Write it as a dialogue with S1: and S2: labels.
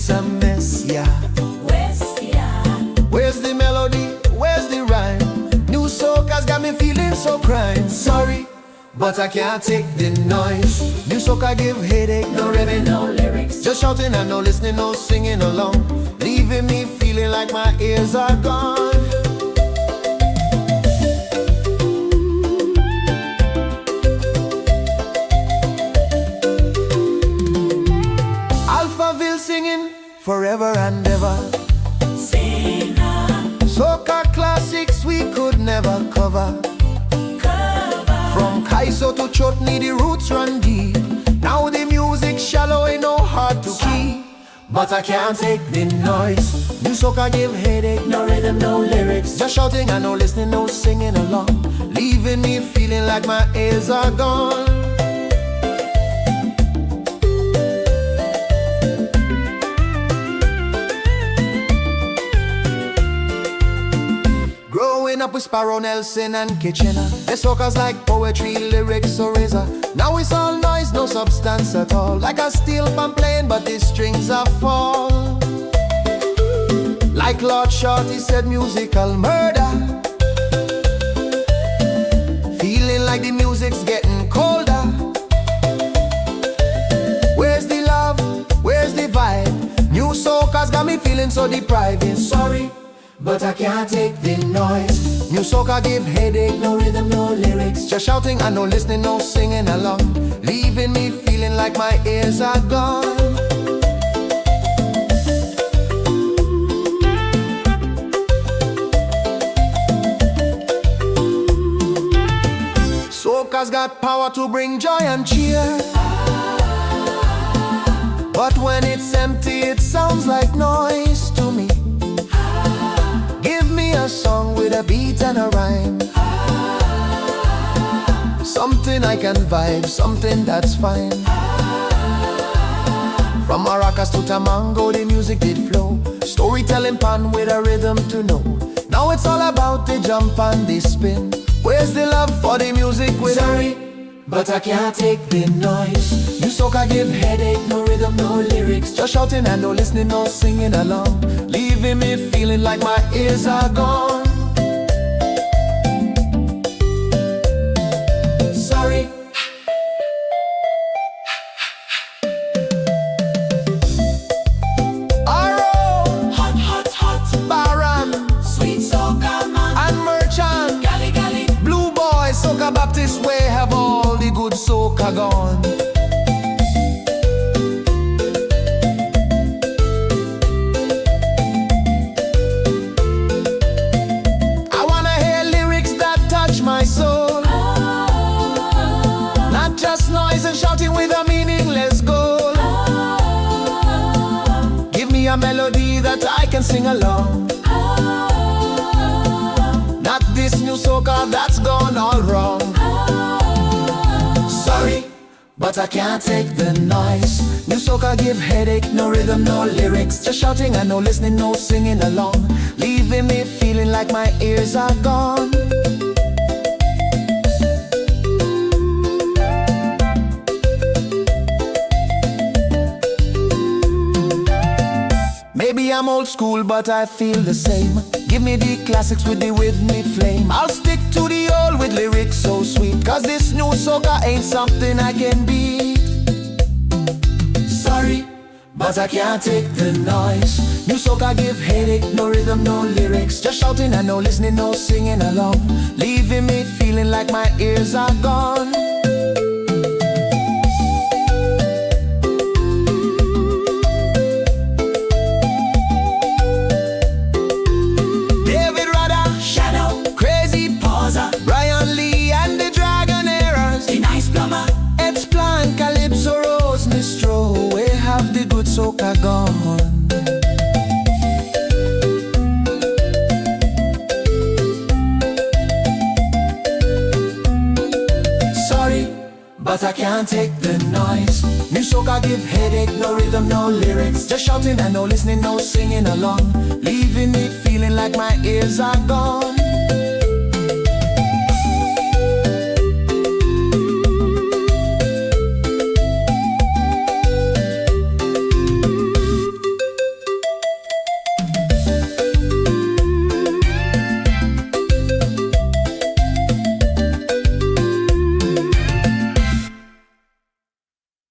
S1: it's a mess, yeah. Where's the melody? Where's the rhyme? New soca's got me feeling so crime. Sorry, but I can't take the noise. New soca give headache, no rhythm, no lyrics. Just shouting and no listening, no singing along, leaving me feeling like my ears are gone. Alphaville singing forever and ever. Soca classics we could never cover. From Kaiso to Chutney, the roots run deep. Now the music shallow, ain't no hard to keep. But I can't take the noise. New soca give headache, no rhythm, no lyrics. Just shouting and no listening, no singing along, leaving me feeling like my ears are gone. Growing up with Sparrow, Nelson and Kitchener, the soca's like poetry, lyrics or razor. Now it's all noise, no substance at all. Like a steel pan playing, but the strings are fall. Like Lord Shorty said, musical murder. Feeling like the music's getting colder. Where's the love? Where's the vibe? New soca's got me feeling so deprived. Sorry, but I can't take the noise. New soca give headache, no rhythm, no lyrics. Just shouting and no listening, no singing along, leaving me feeling like my ears are gone. Soca's got power to bring joy and cheer, but when it's empty it sounds like noise to me. Give me a song with a beat and a rhyme, something I can vibe, something that's fine. From maracas to tamango, the music did flow. Storytelling pan with a rhythm to know. Now it's all about the jump and the spin. Where's the love for the music with? Sorry, but I can't take the noise. New soca give headache, no rhythm, no lyrics. Just shouting and no listening, no singing along, leaving me feeling like my ears are gone. Sorry. Arrow, hot, hot, hot. Baran, sweet soca man, and merchant, galley, galley. Blue boy, soca Baptist way, have all the good soca gone. My soul, not just noise and shouting with a meaningless goal. Give me a melody that I can sing along, not this new soca that's gone all wrong. Sorry, but I can't take the noise. New soca give headache, no rhythm, no lyrics. Just shouting and no listening, no singing along, leaving me feeling like my ears are gone. Maybe I'm old school, but I feel the same. Give me the classics with the rhythmic flame. I'll stick to the old with lyrics so sweet, cause this new soca ain't something I can beat. Sorry, but I can't take the noise. New soca give headache, no rhythm, no lyrics. Just shouting and no listening, no singing along, leaving me feeling like my ears are gone. Brian Lee and the Dragonaires, the nice plumber, Ed's Plan, Calypso Rose, Mistro, we have the good soca gone. Sorry, but I can't take the noise. New soca give headache, no rhythm, no lyrics. Just shouting and no listening, no singing along, leaving me feeling like my ears are gone.